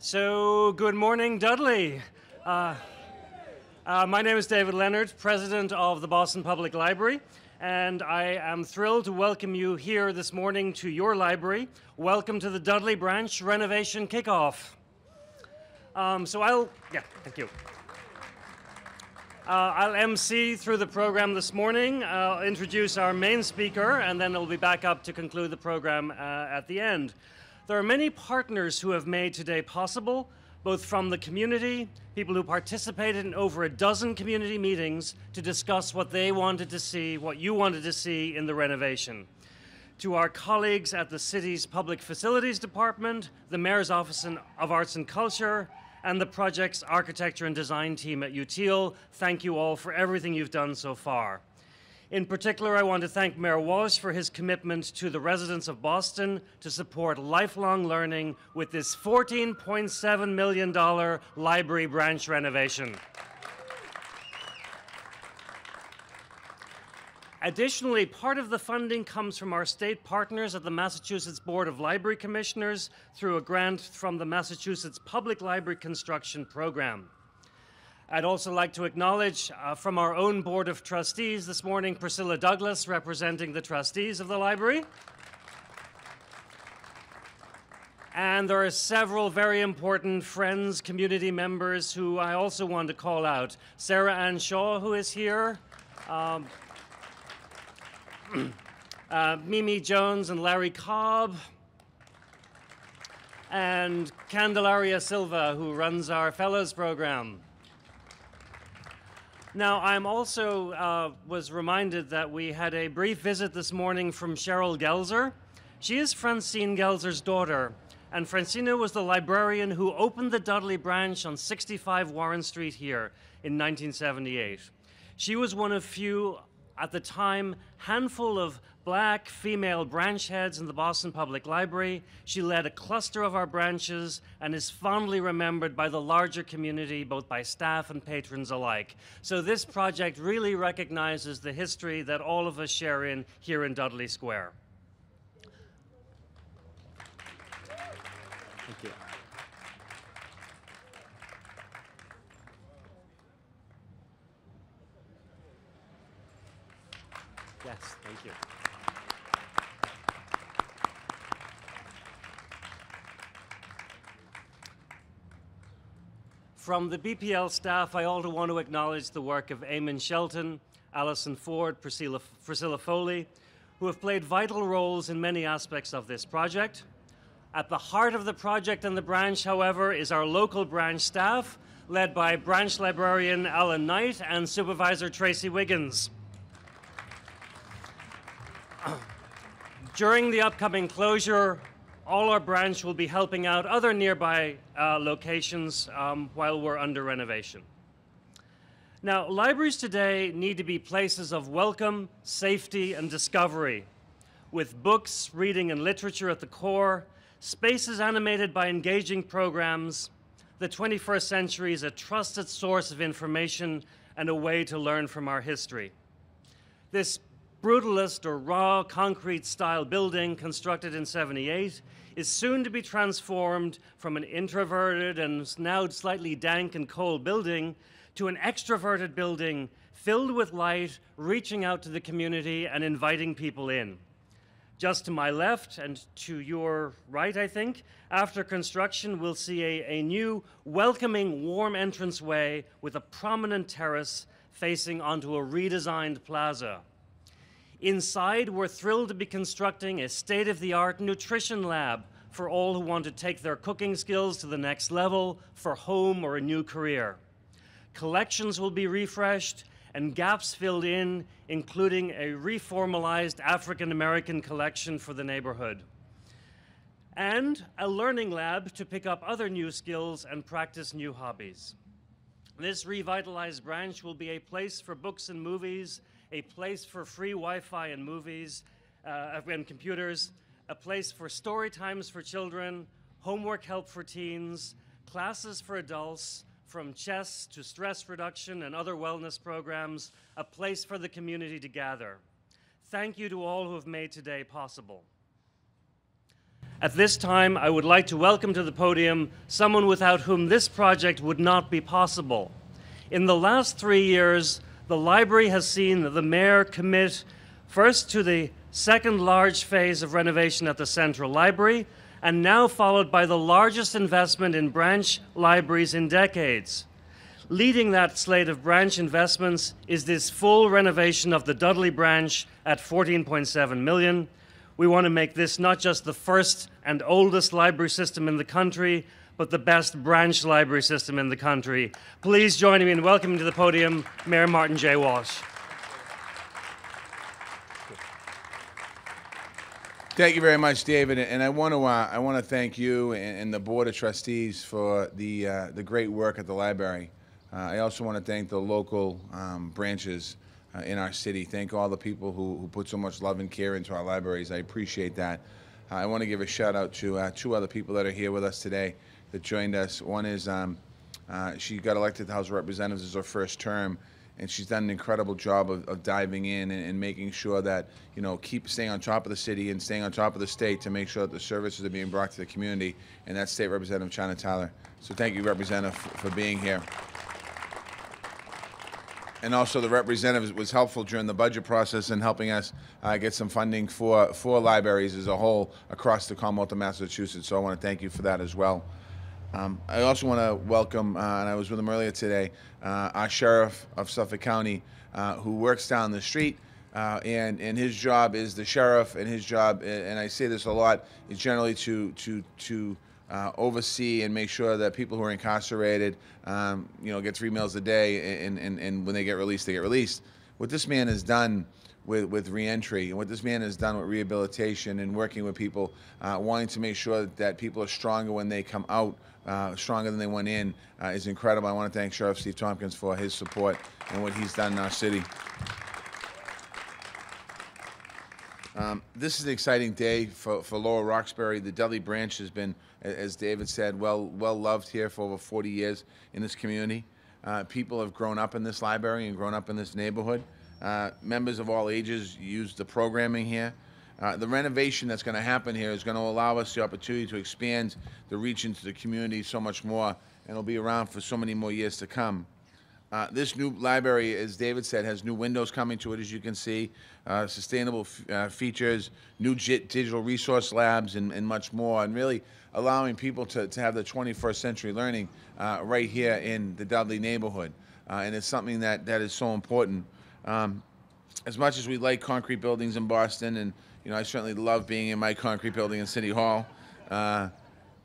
So, good morning, Dudley. My name is David Leonard, president of the Boston Public Library, and I am thrilled to welcome you here this morning to your library. Welcome to the Dudley Branch Renovation Kickoff. Thank you. I'll MC through the program this morning. I'll introduce our main speaker, and then it'll be back up to conclude the program at the end. There are many partners who have made today possible, both from the community, people who participated in over a dozen community meetings to discuss what they wanted to see, what you wanted to see in the renovation. To our colleagues at the city's Public Facilities Department, the Mayor's Office of Arts and Culture, and the project's architecture and design team at UTIL, thank you all for everything you've done so far. In particular, I want to thank Mayor Walsh for his commitment to the residents of Boston to support lifelong learning with this $14.7 million library branch renovation. Additionally, part of the funding comes from our state partners at the Massachusetts Board of Library Commissioners through a grant from the Massachusetts Public Library Construction Program. I'd also like to acknowledge from our own Board of Trustees this morning, Priscilla Douglas, representing the trustees of the library. And there are several very important friends, community members who I also want to call out. Sarah Ann Shaw, who is here. Mimi Jones and Larry Cobb. And Candelaria Silva, who runs our Fellows program. Now, I'm also was reminded that we had a brief visit this morning from Cheryl Gelzer. She is Francine Gelzer's daughter, and Francina was the librarian who opened the Dudley Branch on 65 Warren Street here in 1978. She was one of few, at the time, handful of black female branch heads in the Boston Public Library. She led a cluster of our branches and is fondly remembered by the larger community, both by staff and patrons alike. So this project really recognizes the history that all of us share here in Dudley Square. Thank you. Yes, thank you. From the BPL staff, I also want to acknowledge the work of Eamon Shelton, Alison Ford, Priscilla Foley, who have played vital roles in many aspects of this project. At the heart of the project and the branch, however, is our local branch staff, led by branch librarian Alan Knight and supervisor Tracy Wiggins. During the upcoming closure, all our branch will be helping out other nearby locations while we're under renovation. Now, libraries today need to be places of welcome, safety, and discovery, with books, reading, and literature at the core, spaces animated by engaging programs. The 21st century is a trusted source of information and a way to learn from our history. This brutalist or raw concrete style building constructed in '78 is soon to be transformed from an introverted and now slightly dank and cold building to an extroverted building filled with light, reaching out to the community and inviting people in. Just to my left and to your right, I think, after construction, we'll see a new welcoming warm entranceway with a prominent terrace facing onto a redesigned plaza. Inside, we're thrilled to be constructing a state-of-the-art nutrition lab for all who want to take their cooking skills to the next level for home or a new career. Collections will be refreshed and gaps filled in, including a reformalized African-American collection for the neighborhood. And a learning lab to pick up other new skills and practice new hobbies. This revitalized branch will be a place for books and movies, a place for free Wi-Fi and movies and computers, a place for story times for children, homework help for teens, classes for adults, from chess to stress reduction and other wellness programs, a place for the community to gather. Thank you to all who have made today possible. At this time, I would like to welcome to the podium someone without whom this project would not be possible. In the last 3 years, the library has seen the mayor commit first to the second large phase of renovation at the Central Library, and now followed by the largest investment in branch libraries in decades. Leading that slate of branch investments is this full renovation of the Dudley Branch at $14.7 million. We want to make this not just the first and oldest library system in the country, but the best branch library system in the country. Please join me in welcoming to the podium Mayor Martin J. Walsh. Thank you very much, David, and I want to thank you and the Board of Trustees for the great work at the library. I also want to thank the local branches in our city. Thank all the people who put so much love and care into our libraries. I appreciate that. I want to give a shout out to 2 other people that are here with us today that joined us. One is she got elected to the House of Representatives as her first term, and she's done an incredible job of diving in and making sure that, you know, keep staying on top of the city and staying on top of the state to make sure that the services are being brought to the community, and that's State Representative China Tyler. So thank you, Representative, for being here. And also the representative was helpful during the budget process in helping us get some funding for libraries as a whole across the Commonwealth of Massachusetts. So I want to thank you for that as well. I also want to welcome, and I was with him earlier today, our sheriff of Suffolk County, who works down the street, and his job is the sheriff, and his job, and I say this a lot, is generally to oversee and make sure that people who are incarcerated, you know, get 3 meals a day, and when they get released, they get released. What this man has done with reentry, and what this man has done with rehabilitation and working with people, wanting to make sure that people are stronger when they come out, stronger than they went in, is incredible. I want to thank Sheriff Steve Tompkins for his support and what he's done in our city. This is an exciting day for Lower Roxbury. The Dudley Branch has been, as David said, well loved here for over 40 years in this community. People have grown up in this library and grown up in this neighborhood. Members of all ages use the programming here. The renovation that's going to happen here is going to allow us the opportunity to expand the reach into the community so much more, and it'll be around for so many more years to come. This new library, as David said, has new windows coming to it, as you can see, sustainable features, new digital resource labs, and much more, and really allowing people to have the 21st century learning right here in the Dudley neighborhood. And it's something that is so important. As much as we like concrete buildings in Boston, and you know, I certainly love being in my concrete building in City Hall,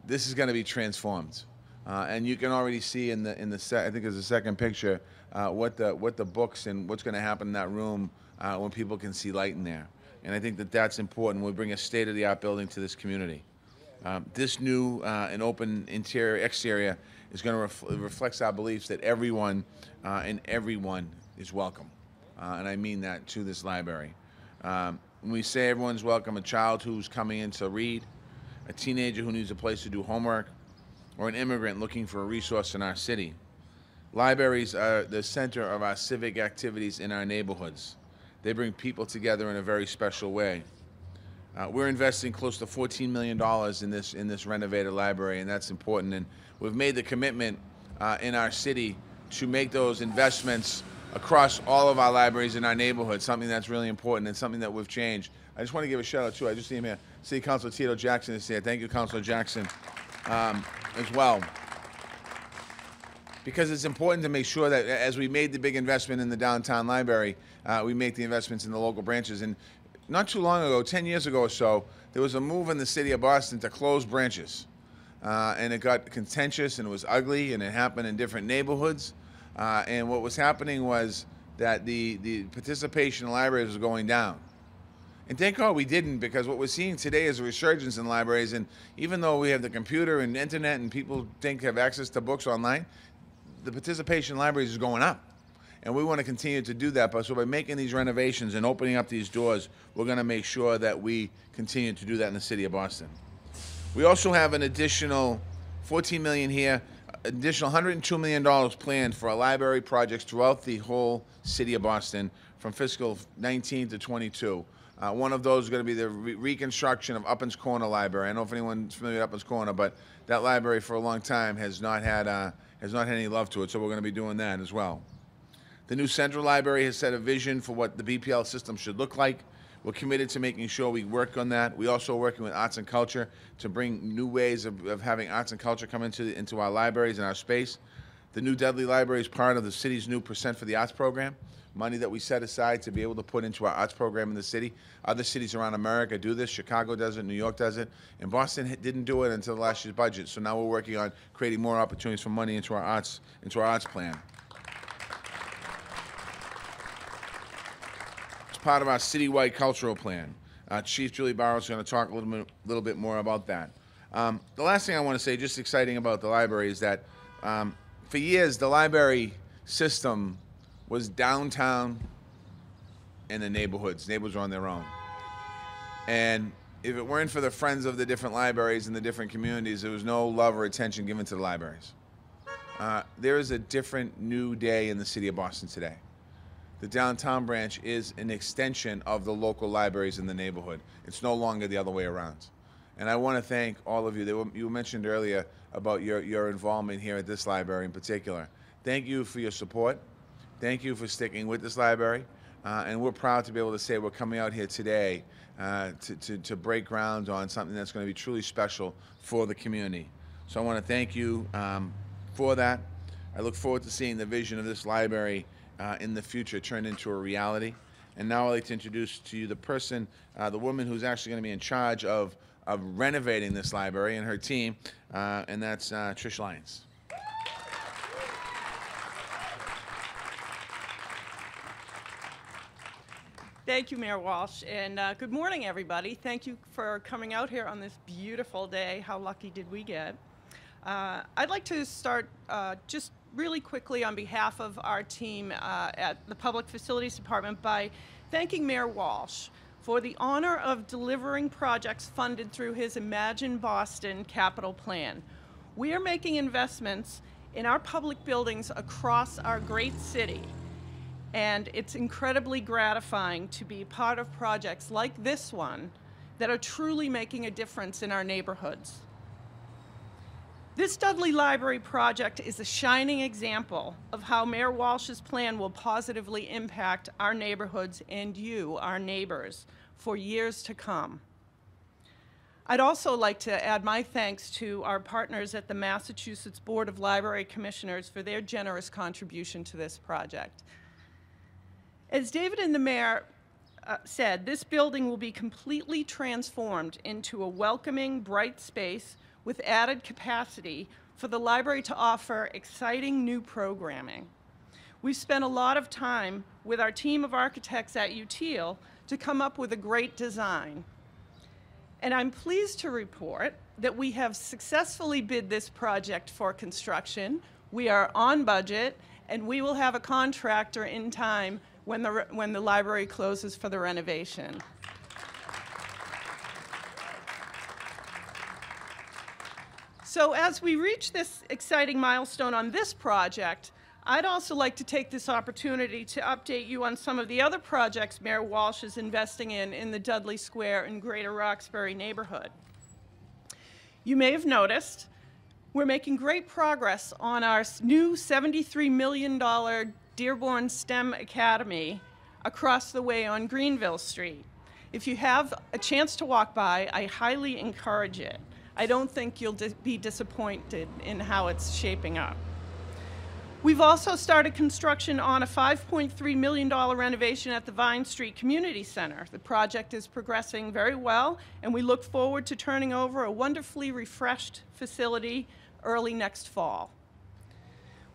this is going to be transformed. And you can already see in the I think there's a second picture, what the books and what's going to happen in that room when people can see light in there. And I think that that's important. We'll bring a state-of-the-art building to this community. This new and open interior exterior is going to reflects our beliefs that everyone and everyone is welcome, and I mean that to this library. When we say everyone's welcome, a child who's coming in to read, a teenager who needs a place to do homework, or an immigrant looking for a resource in our city. Libraries are the center of our civic activities in our neighborhoods. They bring people together in a very special way. We're investing close to $14 million in this renovated library, and that's important. And we've made the commitment in our city to make those investments across all of our libraries in our neighborhood, something that's really important and something that we've changed. I just want to give a shout out too. I just see him here. City Councilor Tito Jackson is here. Thank you, Councilor Jackson, as well. Because it's important to make sure that as we made the big investment in the downtown library, we make the investments in the local branches. And not too long ago, 10 years ago or so, there was a move in the city of Boston to close branches. And it got contentious and it was ugly, and it happened in different neighborhoods. And what was happening was that the participation in libraries was going down. And thank God we didn't, because what we're seeing today is a resurgence in libraries. And even though we have the computer and internet and people have access to books online, the participation in libraries is going up. And we want to continue to do that. But so by making these renovations and opening up these doors, we're going to make sure that we continue to do that in the city of Boston. We also have an additional $14 million here, additional $102 million planned for our library projects throughout the whole city of Boston from fiscal 19 to 22. One of those is going to be the reconstruction of Upins Corner Library. I don't know if anyone's familiar with Upins Corner, but that library for a long time has not had any love to it, so we're going to be doing that as well. The new Central Library has set a vision for what the BPL system should look like. We're committed to making sure we work on that. We also are working with arts and culture to bring new ways of having arts and culture come into our libraries and our space. The new Dudley Library is part of the city's new Percent for the Arts program, money that we set aside to be able to put into our arts program in the city. Other cities around America do this. Chicago does it, New York does it, and Boston didn't do it until last year's budget. So now we're working on creating more opportunities for money into our arts plan. It's part of our citywide cultural plan. Chief Julie Burrows is going to talk a little bit more about that. The last thing I want to say, just exciting about the library, is that for years the library system was downtown in the neighborhoods. Neighbors were on their own. And if it weren't for the friends of the different libraries in the different communities, there was no love or attention given to the libraries. There is a different new day in the city of Boston today. The downtown branch is an extension of the local libraries in the neighborhood. It's no longer the other way around. And I want to thank all of you. You mentioned earlier about your involvement here at this library in particular. Thank you for your support. Thank you for sticking with this library. And we're proud to be able to say we're coming out here today to break ground on something that's going to be truly special for the community. So I want to thank you for that. I look forward to seeing the vision of this library in the future turned into a reality. And now I'd like to introduce to you the person, the woman who's actually going to be in charge of renovating this library, and her team, and that's Trish Lyons. Thank you, Mayor Walsh, and good morning, everybody. Thank you for coming out here on this beautiful day. How lucky did we get? I'd like to start just really quickly on behalf of our team at the Public Facilities Department by thanking Mayor Walsh for the honor of delivering projects funded through his Imagine Boston capital plan. We are making investments in our public buildings across our great city, and it's incredibly gratifying to be part of projects like this one that are truly making a difference in our neighborhoods. This Dudley Library project is a shining example of how Mayor Walsh's plan will positively impact our neighborhoods and you, our neighbors, for years to come. I'd also like to add my thanks to our partners at the Massachusetts Board of Library Commissioners for their generous contribution to this project. As David and the Mayor said, this building will be completely transformed into a welcoming, bright space with added capacity for the library to offer exciting new programming. We've spent a lot of time with our team of architects at UTIL to come up with a great design. And I'm pleased to report that we have successfully bid this project for construction. We are on budget, and we will have a contractor in time when the library closes for the renovation. So as we reach this exciting milestone on this project, I'd also like to take this opportunity to update you on some of the other projects Mayor Walsh is investing in the Dudley Square and Greater Roxbury neighborhood. You may have noticed we're making great progress on our new $73 million Dearborn STEM Academy across the way on Greenville Street. If you have a chance to walk by, I highly encourage it. I don't think you'll be disappointed in how it's shaping up. We've also started construction on a $5.3 million renovation at the Vine Street Community Center. The project is progressing very well, and we look forward to turning over a wonderfully refreshed facility early next fall.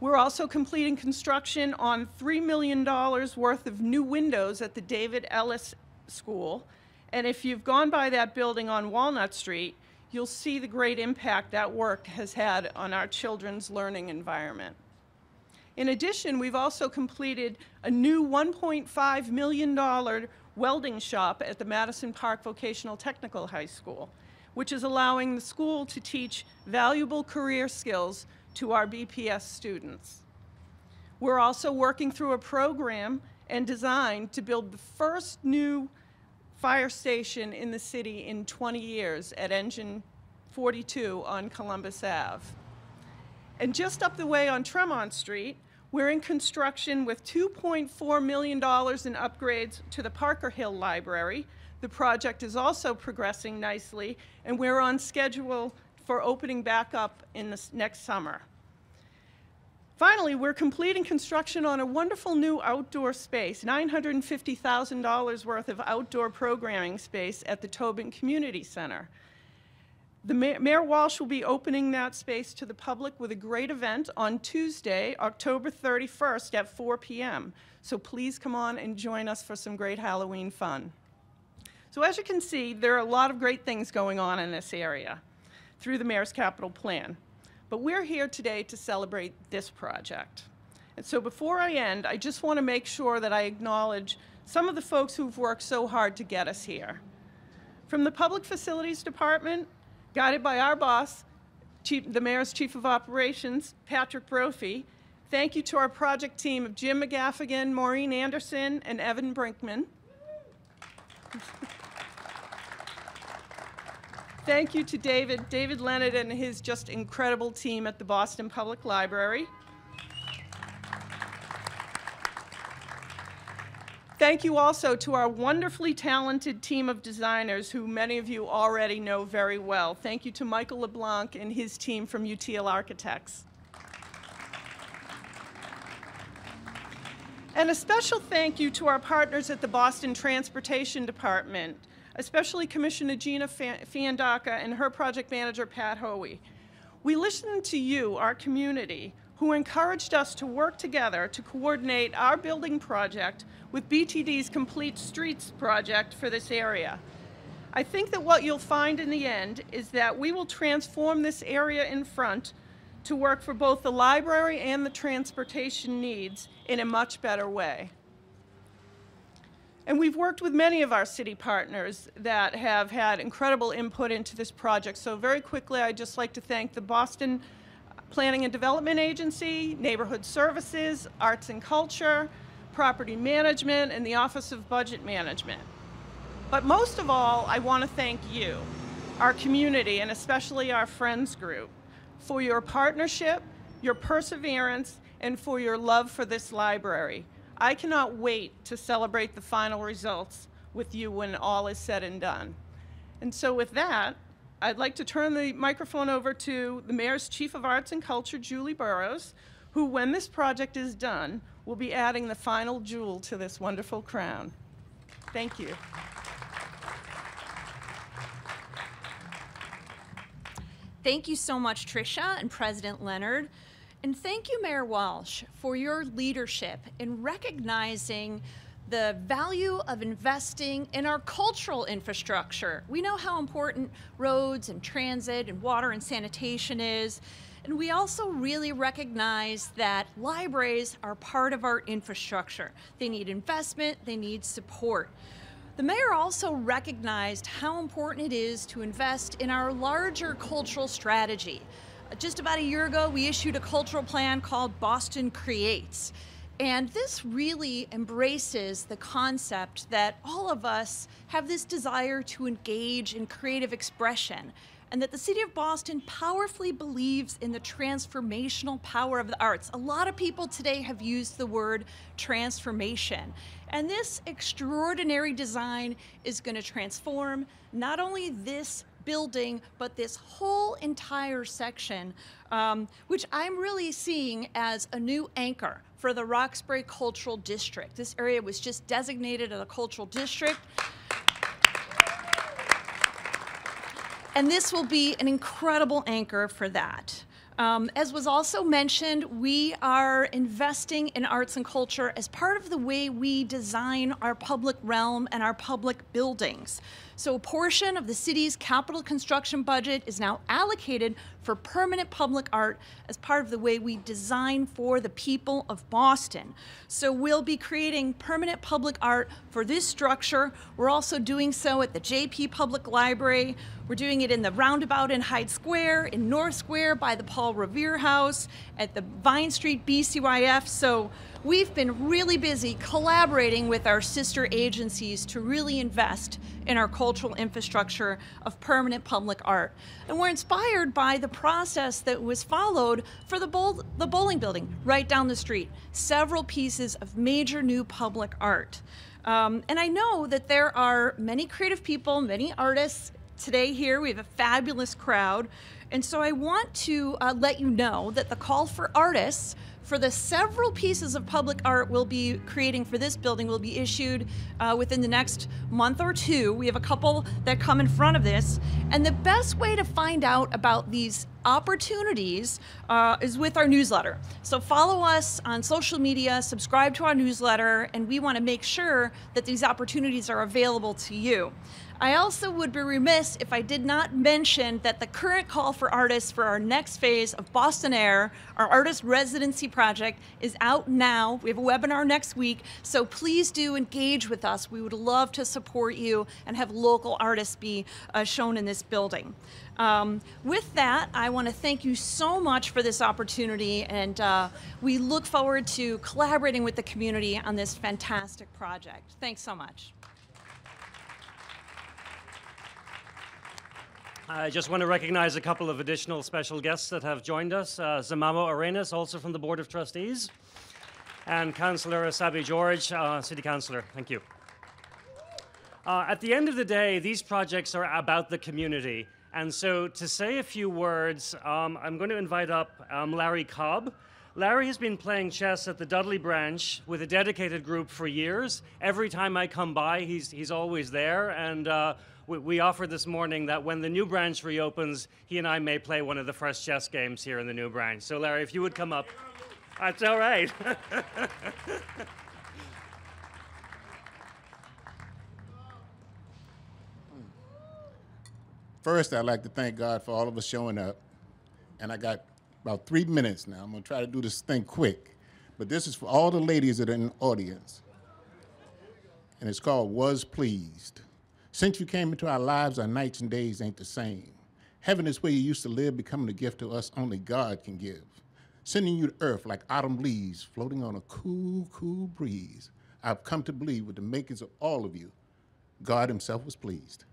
We're also completing construction on $3 million worth of new windows at the David Ellis School, and if you've gone by that building on Walnut Street, you'll see the great impact that work has had on our children's learning environment. In addition, we've also completed a new $1.5 million welding shop at the Madison Park Vocational Technical High School, which is allowing the school to teach valuable career skills to our BPS students. We're also working through a program and design to build the first new fire station in the city in 20 years at Engine 42 on Columbus Ave. And just up the way on Tremont Street, we're in construction with $2.4 million in upgrades to the Parker Hill Library. The project is also progressing nicely, and we're on schedule for opening back up in the next summer. Finally, we're completing construction on a wonderful new outdoor space, $950,000 worth of outdoor programming space at the Tobin Community Center. The Mayor Walsh will be opening that space to the public with a great event on Tuesday, October 31st at 4 p.m. So please come on and join us for some great Halloween fun. So as you can see, there are a lot of great things going on in this area through the Mayor's Capital Plan. But we're here today to celebrate this project. And so before I end, I just want to make sure that I acknowledge some of the folks who've worked so hard to get us here. From the Public Facilities Department, guided by our boss, the Mayor's Chief of Operations, Patrick Brophy, thank you to our project team of Jim McGaffigan, Maureen Anderson, and Evan Brinkman. Thank you to David Leonard and his just incredible team at the Boston Public Library. Thank you also to our wonderfully talented team of designers who many of you already know very well. Thank you to Michael LeBlanc and his team from UTL Architects. And a special thank you to our partners at the Boston Transportation Department, especially Commissioner Gina Fiandaca and her project manager, Pat Hoey. We listened to you, our community, who encouraged us to work together to coordinate our building project with BTD's Complete Streets project for this area. I think that what you'll find in the end is that we will transform this area in front to work for both the library and the transportation needs in a much better way. And we've worked with many of our city partners that have had incredible input into this project. So very quickly, I'd just like to thank the Boston Planning and Development Agency, Neighborhood Services, Arts and Culture, Property Management, and the Office of Budget Management. But most of all, I want to thank you, our community, and especially our Friends group, for your partnership, your perseverance, and for your love for this library. I cannot wait to celebrate the final results with you when all is said and done. And so with that, I'd like to turn the microphone over to the Mayor's Chief of Arts and Culture, Julie Burrows, who, when this project is done, will be adding the final jewel to this wonderful crown. Thank you. Thank you so much, Tricia and President Leonard. And thank you, Mayor Walsh, for your leadership in recognizing the value of investing in our cultural infrastructure. We know how important roads and transit and water and sanitation is, and we also really recognize that libraries are part of our infrastructure. They need investment, they need support. The mayor also recognized how important it is to invest in our larger cultural strategy. Just about a year ago, we issued a cultural plan called Boston Creates. And this really embraces the concept that all of us have this desire to engage in creative expression, and that the city of Boston powerfully believes in the transformational power of the arts. A lot of people today have used the word transformation. And this extraordinary design is going to transform not only this building, but this whole entire section, which I'm really seeing as a new anchor for the Roxbury Cultural District. This area was just designated as a cultural district. And this will be an incredible anchor for that. As was also mentioned, we are investing in arts and culture as part of the way we design our public realm and our public buildings. So a portion of the city's capital construction budget is now allocated for permanent public art as part of the way we design for the people of Boston. So we'll be creating permanent public art for this structure. We're also doing so at the JP Public Library. We're doing it in the Roundabout in Hyde Square, in North Square by the Paul Revere House, at the Vine Street BCYF. So we've been really busy collaborating with our sister agencies to really invest in our cultural infrastructure of permanent public art. And we're inspired by the process that was followed for the bowling building right down the street. Several pieces of major new public art. And I know that there are many creative people, many artists today here. We have a fabulous crowd. And so I want to let you know that the call for artists for the several pieces of public art we'll be creating for this building will be issued within the next month or two. We have a couple that come in front of this. And the best way to find out about these opportunities is with our newsletter. So follow us on social media, subscribe to our newsletter, and we want to make sure that these opportunities are available to you. I also would be remiss if I did not mention that the current call for artists for our next phase of Boston Air, our artist residency project, is out now. We have a webinar next week, so please do engage with us. We would love to support you and have local artists be shown in this building. With that, I want to thank you so much for this opportunity, and we look forward to collaborating with the community on this fantastic project. Thanks so much. I just want to recognize a couple of additional special guests that have joined us. Zamamo Arenas, also from the Board of Trustees, and Councillor Asabi George, City Councillor. Thank you. At the end of the day, these projects are about the community. And so to say a few words, I'm going to invite up Larry Cobb. Larry has been playing chess at the Dudley Branch with a dedicated group for years. Every time I come by, he's always there. And we offered this morning that when the new branch reopens, he and I may play one of the first chess games here in the new branch. So Larry, if you would come up. That's all right. First, I'd like to thank God for all of us showing up. And I got about 3 minutes now. I'm going to try to do this thing quick. But this is for all the ladies that are in the audience. And it's called Was Pleased. Since you came into our lives, our nights and days ain't the same. Heaven is where you used to live, becoming a gift to us only God can give. Sending you to earth like autumn leaves, floating on a cool, cool breeze. I've come to believe with the makings of all of you, God himself was pleased.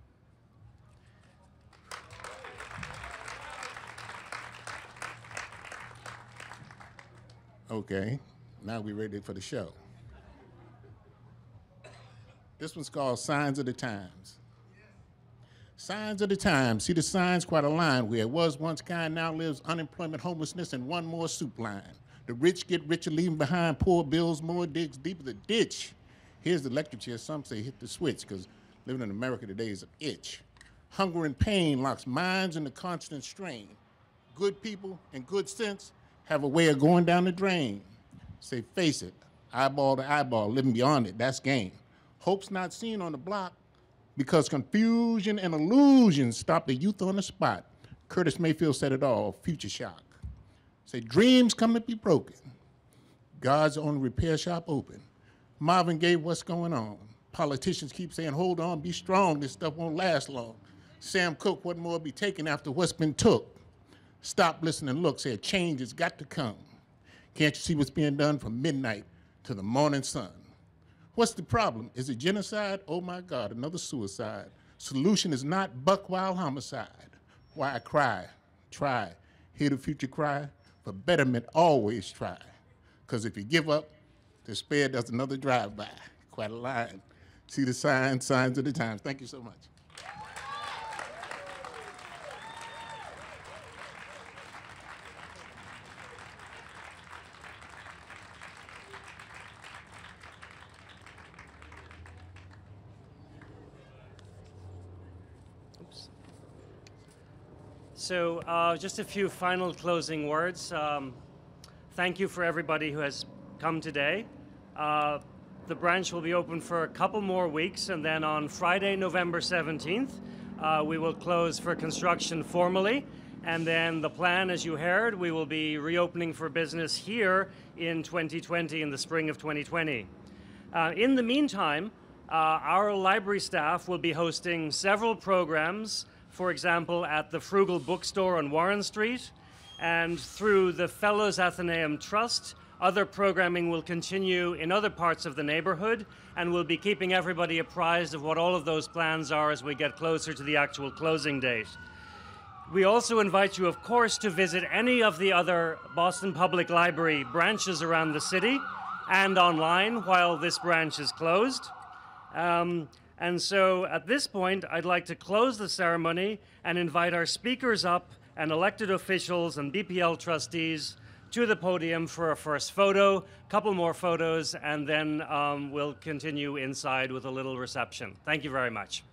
Okay, now we're ready for the show. This one's called Signs of the Times. Signs of the times. See the signs quite a line where it was once kind, now lives unemployment, homelessness, and one more soup line. The rich get richer, leaving behind poor bills, more digs deeper the ditch. Here's the electric chair. Some say hit the switch, because living in America today is an itch. Hunger and pain locks minds in the constant strain. Good people and good sense have a way of going down the drain. Say, face it, eyeball to eyeball, living beyond it, that's game. Hope's not seen on the block because confusion and illusion stop the youth on the spot. Curtis Mayfield said it all, future shock. Say, dreams come to be broken. God's only repair shop open. Marvin Gaye, what's going on? Politicians keep saying, hold on, be strong, this stuff won't last long. Sam Cooke, what more be taken after what's been took? Stop, listen, and look, said change has got to come. Can't you see what's being done from midnight to the morning sun? What's the problem? Is it genocide? Oh my God, another suicide. Solution is not buck wild homicide. Why I cry, try, hear the future cry, for betterment always try. Because if you give up, despair does another drive-by. Quite a line. See the signs of the times. Thank you so much. So just a few final closing words. Thank you for everybody who has come today. The branch will be open for a couple more weeks, and then on Friday, November 17th, we will close for construction formally. And then the plan, as you heard, we will be reopening for business here in 2020, in the spring of 2020. In the meantime, our library staff will be hosting several programs, for example, at the Frugal Bookstore on Warren Street, and through the Fellows Athenaeum Trust. Other programming will continue in other parts of the neighborhood, and we'll be keeping everybody apprised of what all of those plans are as we get closer to the actual closing date. We also invite you, of course, to visit any of the other Boston Public Library branches around the city and online while this branch is closed. And so at this point, I'd like to close the ceremony and invite our speakers up and elected officials and BPL trustees to the podium for a first photo, couple more photos, and then we'll continue inside with a little reception. Thank you very much.